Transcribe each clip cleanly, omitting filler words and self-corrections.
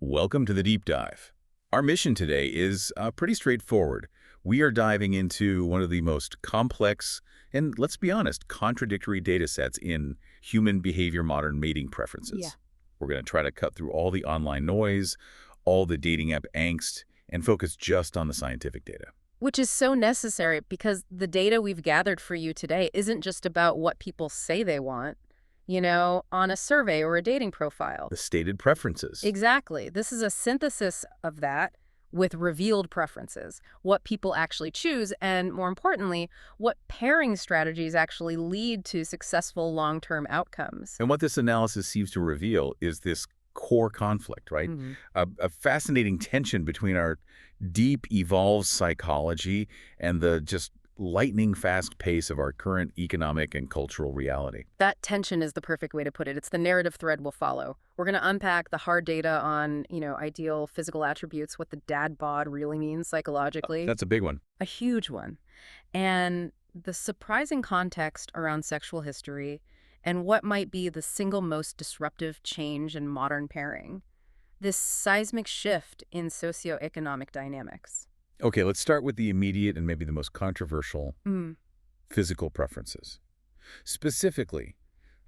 Welcome to the deep dive. Our mission today is pretty straightforward. We are diving into one of the most complex and, let's be honest, contradictory data sets in human behavior modern mating preferences. Yeah. We're going to try to cut through all the online noise, all the dating app angst, and focus just on the scientific data. Which is so necessary because the data we've gathered for you today isn't just about what people say they want, on a survey or a dating profile. The stated preferences. Exactly. This is a synthesis of that with revealed preferences, what people actually choose, and more importantly, what pairing strategies actually lead to successful long-term outcomes. And what this analysis seems to reveal is this core conflict, right? A fascinating tension between our deep evolved psychology and the just lightning fast pace of our current economic and cultural reality. That tension is the perfect way to put it. It's the narrative thread we'll follow. We're going to unpack the hard data on, ideal physical attributes, what the dad bod really means psychologically. That's a big one. A huge one. And the surprising context around sexual history and what might be the single most disruptive change in modern pairing. This seismic shift in socioeconomic dynamics. Okay, let's start with the immediate and maybe the most controversial physical preferences. Specifically,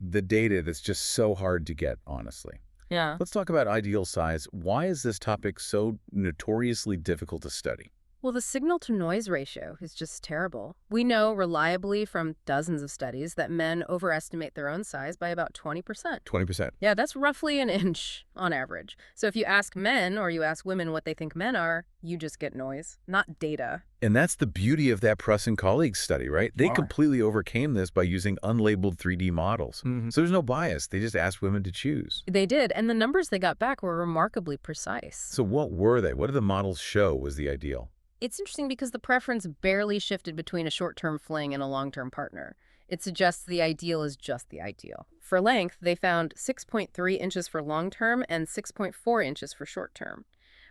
the data that's just so hard to get, honestly. Yeah. Let's talk about ideal size. Why is this topic so notoriously difficult to study? Well, the signal-to-noise ratio is just terrible. We know reliably from dozens of studies that men overestimate their own size by about 20%. 20%. Yeah, that's roughly an inch on average. So if you ask men or you ask women what they think men are, you just get noise, not data. And that's the beauty of that Press and colleagues study, right? They completely overcame this by using unlabeled 3D models. So there's no bias. They just asked women to choose. They did, and the numbers they got back were remarkably precise. So what were they? What did the models show was the ideal? It's interesting because the preference barely shifted between a short-term fling and a long-term partner. It suggests the ideal is just the ideal. For length, they found 6.3 inches for long-term and 6.4 inches for short-term.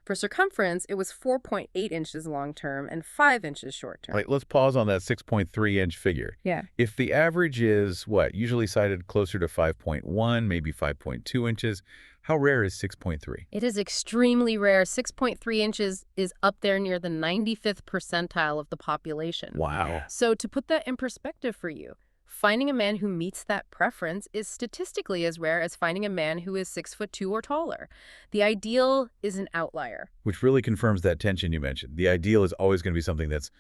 For circumference, it was 4.8 inches long-term and 5 inches short-term. Right, let's pause on that 6.3-inch figure. Yeah. If the average is, usually cited closer to 5.1, maybe 5.2 inches, how rare is 6.3? It is extremely rare. 6.3 inches is up there near the 95th percentile of the population. Wow. So to put that in perspective for you, finding a man who meets that preference is statistically as rare as finding a man who is 6'2" or taller. The ideal is an outlier. Which really confirms that tension you mentioned. The ideal is always going to be something that's,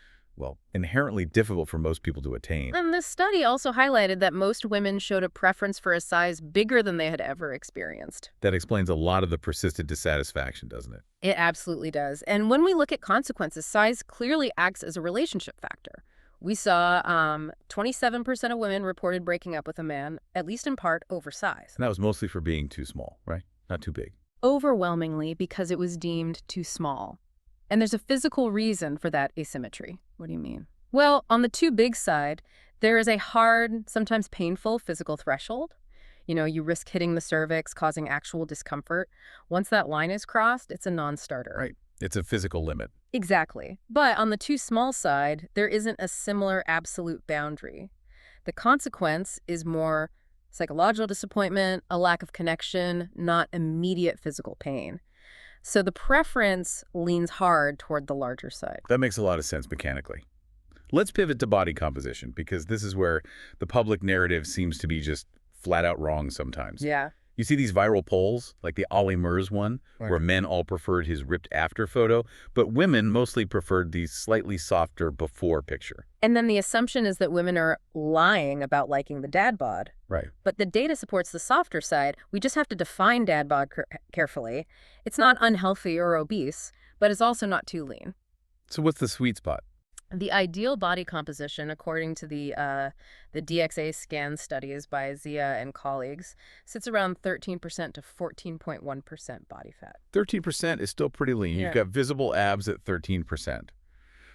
inherently difficult for most people to attain. And this study also highlighted that most women showed a preference for a size bigger than they had ever experienced. That explains a lot of the persistent dissatisfaction, doesn't it? It absolutely does. And when we look at consequences, size clearly acts as a relationship factor. We saw 27% of women reported breaking up with a man, at least in part, over size. And that was mostly for being too small, right? Not too big. Overwhelmingly because it was deemed too small. And there's a physical reason for that asymmetry. What do you mean? Well, on the too big side, there is a hard, sometimes painful physical threshold. You risk hitting the cervix, causing actual discomfort. Once that line is crossed, it's a non-starter. Right. It's a physical limit. Exactly. But on the too small side, there isn't a similar absolute boundary. The consequence is more psychological disappointment, a lack of connection, not immediate physical pain. So the preference leans hard toward the larger side. That makes a lot of sense mechanically. Let's pivot to body composition, because this is where the public narrative seems to be just flat out wrong sometimes. Yeah. You see these viral polls, like the Ollie Murs one, Right. where men all preferred his ripped after photo, but women mostly preferred the slightly softer before picture. And then the assumption is that women are lying about liking the dad bod. Right. But the data supports the softer side. We just have to define dad bod carefully. It's not unhealthy or obese, but it's also not too lean. So what's the sweet spot? The ideal body composition, according to the DXA scan studies by Zia and colleagues, sits around 13% to 14.1% body fat. 13% is still pretty lean. Yeah. You've got visible abs at 13%.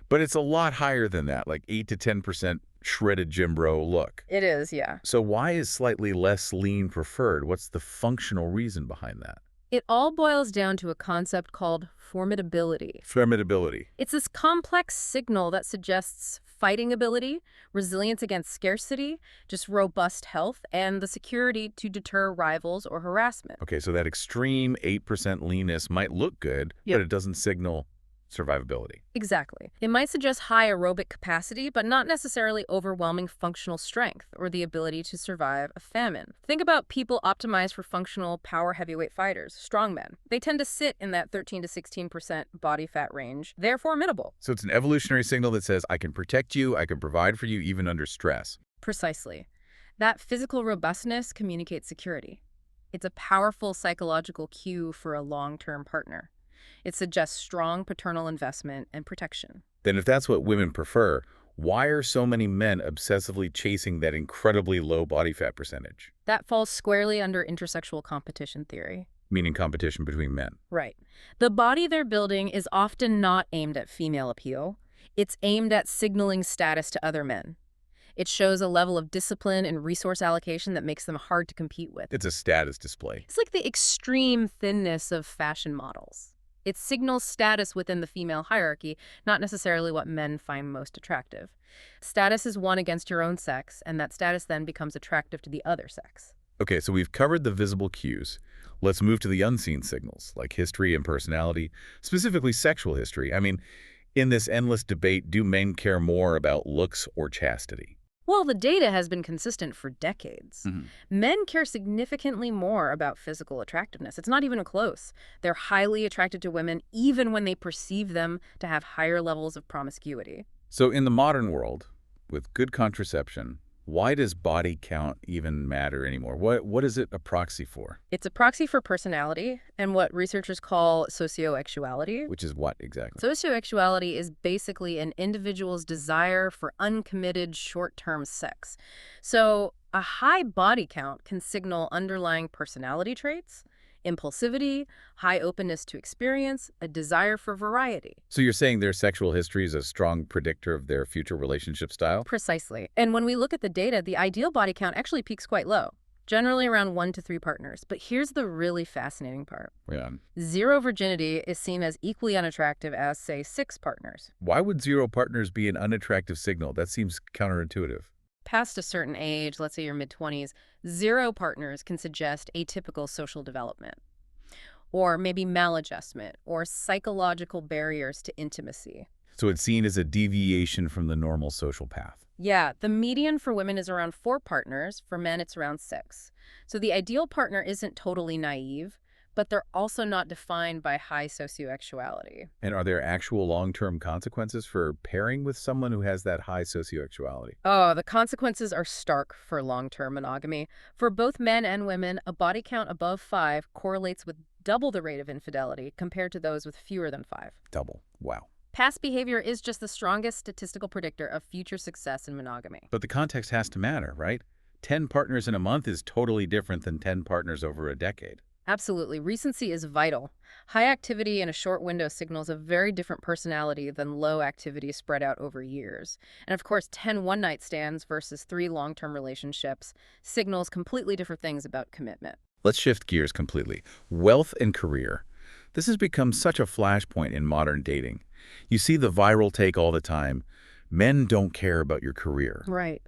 But it's a lot higher than that, like 8 to 10% shredded gym bro look. It is, yeah. So why is slightly less lean preferred? What's the functional reason behind that? It all boils down to a concept called formidability. Formidability. It's this complex signal that suggests fighting ability, resilience against scarcity, just robust health, and the security to deter rivals or harassment. Okay, so that extreme 8% leanness might look good, but Yep. it doesn't signal survivability. Exactly. It might suggest high aerobic capacity, but not necessarily overwhelming functional strength or the ability to survive a famine. Think about people optimized for functional power heavyweight fighters, strongmen. They tend to sit in that 13 to 16% body fat range. They're formidable. So it's an evolutionary signal that says, I can protect you, I can provide for you even under stress. Precisely. That physical robustness communicates security. It's a powerful psychological cue for a long-term partner. It suggests strong paternal investment and protection. Then if that's what women prefer, why are so many men obsessively chasing that incredibly low body fat percentage? That falls squarely under intersexual competition theory. Meaning competition between men. Right. The body they're building is often not aimed at female appeal. It's aimed at signaling status to other men. It shows a level of discipline and resource allocation that makes them hard to compete with. It's a status display. It's like the extreme thinness of fashion models. It signals status within the female hierarchy, not necessarily what men find most attractive. Status is won against your own sex, and that status then becomes attractive to the other sex. Okay, so we've covered the visible cues. Let's move to the unseen signals, like history and personality, specifically sexual history. I mean, in this endless debate, do men care more about looks or chastity? Well, the data has been consistent for decades. Mhm. Men care significantly more about physical attractiveness. It's not even close. They're highly attracted to women even when they perceive them to have higher levels of promiscuity. So in the modern world, with good contraception, why does body count even matter anymore? What is it a proxy for? It's a proxy for personality and what researchers call socioeconomic. Which is what exactly? Sociosexuality is basically an individual's desire for uncommitted short-term sex. So a high body count can signal underlying personality traits, impulsivity, high openness to experience, a desire for variety. So you're saying their sexual history is a strong predictor of their future relationship style? Precisely. And when we look at the data, the ideal body count actually peaks quite low, generally around 1 to 3 partners. But here's the really fascinating part. Yeah. Zero virginity is seen as equally unattractive as, say, 6 partners. Why would zero partners be an unattractive signal? That seems counterintuitive. Past a certain age, let's say your mid-20s, 0 partners can suggest atypical social development, or maybe maladjustment, or psychological barriers to intimacy. So it's seen as a deviation from the normal social path. Yeah, the median for women is around 4 partners. For men, it's around 6. So the ideal partner isn't totally naive, but they're also not defined by high socioeconomic. And are there actual long-term consequences for pairing with someone who has that high socioeconomic? Oh, the consequences are stark for long-term monogamy. For both men and women, a body count above 5 correlates with double the rate of infidelity compared to those with fewer than 5. Double. Wow. Past behavior is just the strongest statistical predictor of future success in monogamy. But the context has to matter, right? 10 partners in a month is totally different than 10 partners over a decade. Absolutely. Recency is vital. High activity in a short window signals a very different personality than low activity spread out over years. And of course, 10 one-night stands versus 3 long-term relationships signals completely different things about commitment. Let's shift gears completely. Wealth and career. This has become such a flashpoint in modern dating. You see the viral take all the time. Men don't care about your career. Right.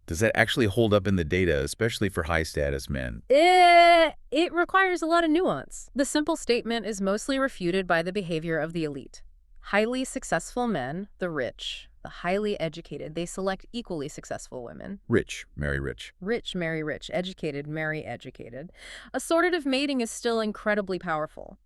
Does that actually hold up in the data, especially for high-status men? It requires a lot of nuance. The simple statement is mostly refuted by the behavior of the elite. Highly successful men, the rich, the highly educated, they select equally successful women. Rich, marry rich. Rich, marry rich. Educated, marry educated. Assortative mating is still incredibly powerful.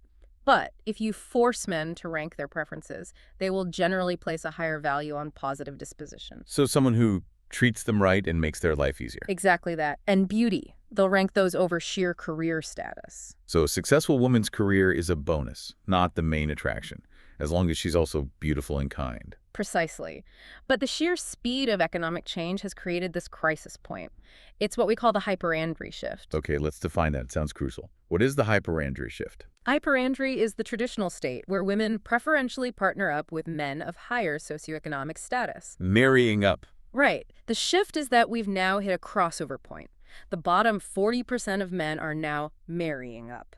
But if you force men to rank their preferences, they will generally place a higher value on positive disposition. So someone who treats them right and makes their life easier. Exactly that. And beauty. They'll rank those over sheer career status. So a successful woman's career is a bonus, not the main attraction, as long as she's also beautiful and kind. Precisely. But the sheer speed of economic change has created this crisis point. It's what we call the hyperandry shift. Okay, let's define that. It sounds crucial. What is the hyperandry shift? Hyperandry is the traditional state where women preferentially partner up with men of higher socioeconomic status. Marrying up. Right. The shift is that we've now hit a crossover point. The bottom 40% of men are now marrying up.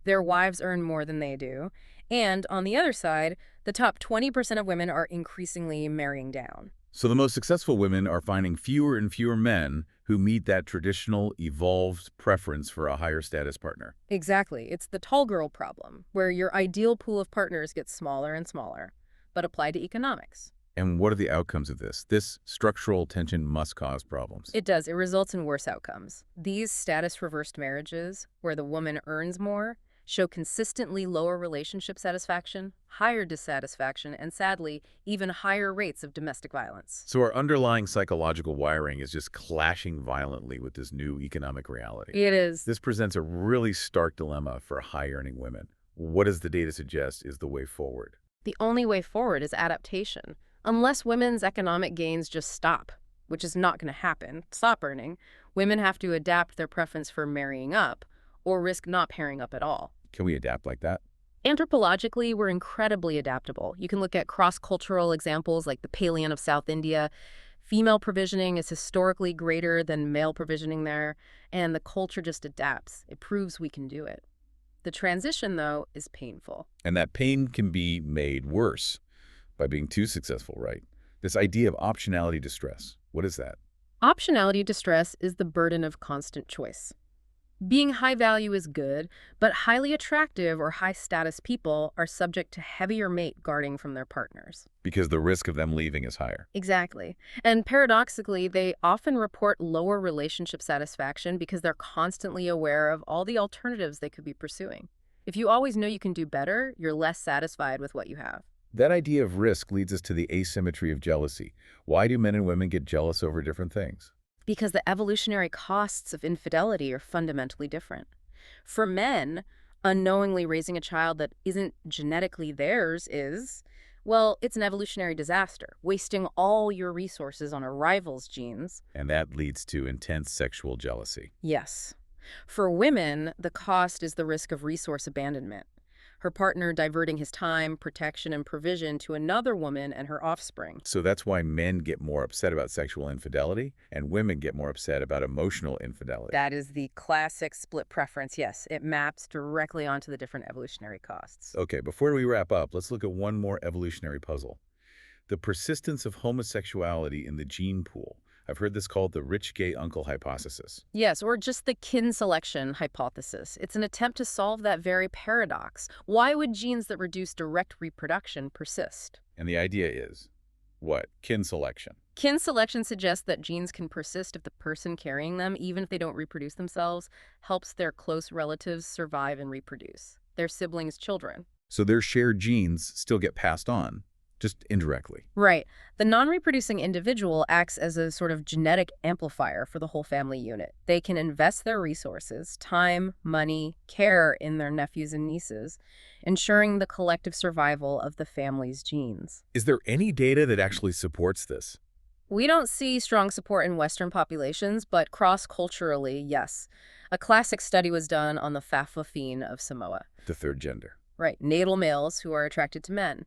Their wives earn more than they do. And on the other side, the top 20% of women are increasingly marrying down. So the most successful women are finding fewer and fewer men who meet that traditional, evolved preference for a higher status partner. Exactly. It's the tall girl problem, where your ideal pool of partners gets smaller and smaller, but applied to economics. And what are the outcomes of this? This structural tension must cause problems. It does. It results in worse outcomes. These status-reversed marriages, where the woman earns more, show consistently lower relationship satisfaction, higher dissatisfaction, and sadly, even higher rates of domestic violence. So our underlying psychological wiring is just clashing violently with this new economic reality. It is. This presents a really stark dilemma for high-earning women. What does the data suggest is the way forward? The only way forward is adaptation. Unless women's economic gains just stop, which is not going to happen, stop earning, women have to adapt their preference for marrying up or risk not pairing up at all. Can we adapt like that? Anthropologically, we're incredibly adaptable. You can look at cross-cultural examples like the Palean of South India. Female provisioning is historically greater than male provisioning there, and the culture just adapts. It proves we can do it. The transition, though, is painful. And that pain can be made worse by being too successful, right? This idea of optionality distress, what is that? Optionality distress is the burden of constant choice. Being high value is good, but highly attractive or high status people are subject to heavier mate guarding from their partners. Because the risk of them leaving is higher. Exactly. And paradoxically, they often report lower relationship satisfaction because they're constantly aware of all the alternatives they could be pursuing. If you always know you can do better, you're less satisfied with what you have. That idea of risk leads us to the asymmetry of jealousy. Why do men and women get jealous over different things? Because the evolutionary costs of infidelity are fundamentally different. For men, unknowingly raising a child that isn't genetically theirs is, well, it's an evolutionary disaster, wasting all your resources on a rival's genes. And that leads to intense sexual jealousy. Yes. For women, the cost is the risk of resource abandonment. Her partner diverting his time, protection, and provision to another woman and her offspring. So that's why men get more upset about sexual infidelity and women get more upset about emotional infidelity. That is the classic split preference. Yes, it maps directly onto the different evolutionary costs. Okay, before we wrap up, let's look at one more evolutionary puzzle. The persistence of homosexuality in the gene pool. I've heard this called the rich gay uncle hypothesis. Yes, or just the kin selection hypothesis. It's an attempt to solve that very paradox. Why would genes that reduce direct reproduction persist? And the idea is, what? Kin selection. Kin selection suggests that genes can persist if the person carrying them, even if they don't reproduce themselves, helps their close relatives survive and reproduce, their siblings' children. So their shared genes still get passed on, just indirectly. Right. The non-reproducing individual acts as a sort of genetic amplifier for the whole family unit. They can invest their resources, time, money, care in their nephews and nieces, ensuring the collective survival of the family's genes. Is there any data that actually supports this? We don't see strong support in Western populations, but cross-culturally, yes. A classic study was done on the Fa'afafine of Samoa. The third gender. Right, natal males who are attracted to men.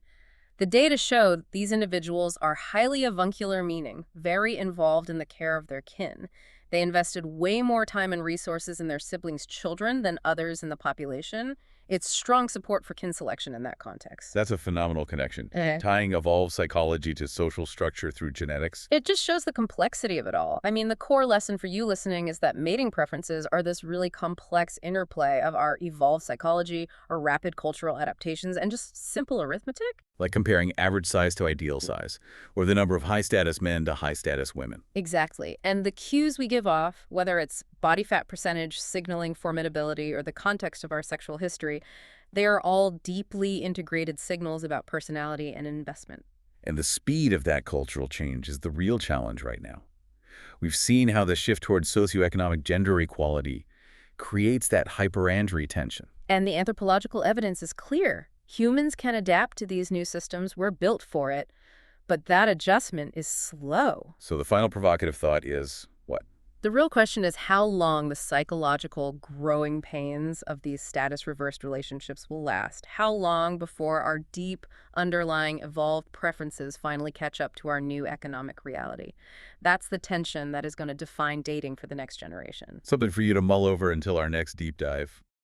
The data showed these individuals are highly avuncular, meaning very involved in the care of their kin. They invested way more time and resources in their siblings' children than others in the population. It's strong support for kin selection in that context. That's a phenomenal connection. Tying evolved psychology to social structure through genetics. It just shows the complexity of it all. I mean, the core lesson for you listening is that mating preferences are this really complex interplay of our evolved psychology, our rapid cultural adaptations, and just simple arithmetic. Like comparing average size to ideal size, or the number of high-status men to high-status women. Exactly. And the cues we give off, whether it's body fat percentage, signaling formidability, or the context of our sexual history, they are all deeply integrated signals about personality and investment. And the speed of that cultural change is the real challenge right now. We've seen how the shift towards socioeconomic gender equality creates that hyperandry tension. And the anthropological evidence is clear. Humans can adapt to these new systems. We're built for it. But that adjustment is slow. So the final provocative thought is what? The real question is how long the psychological growing pains of these status-reversed relationships will last. How long before our deep, underlying, evolved preferences finally catch up to our new economic reality? That's the tension that is going to define dating for the next generation. Something for you to mull over until our next deep dive.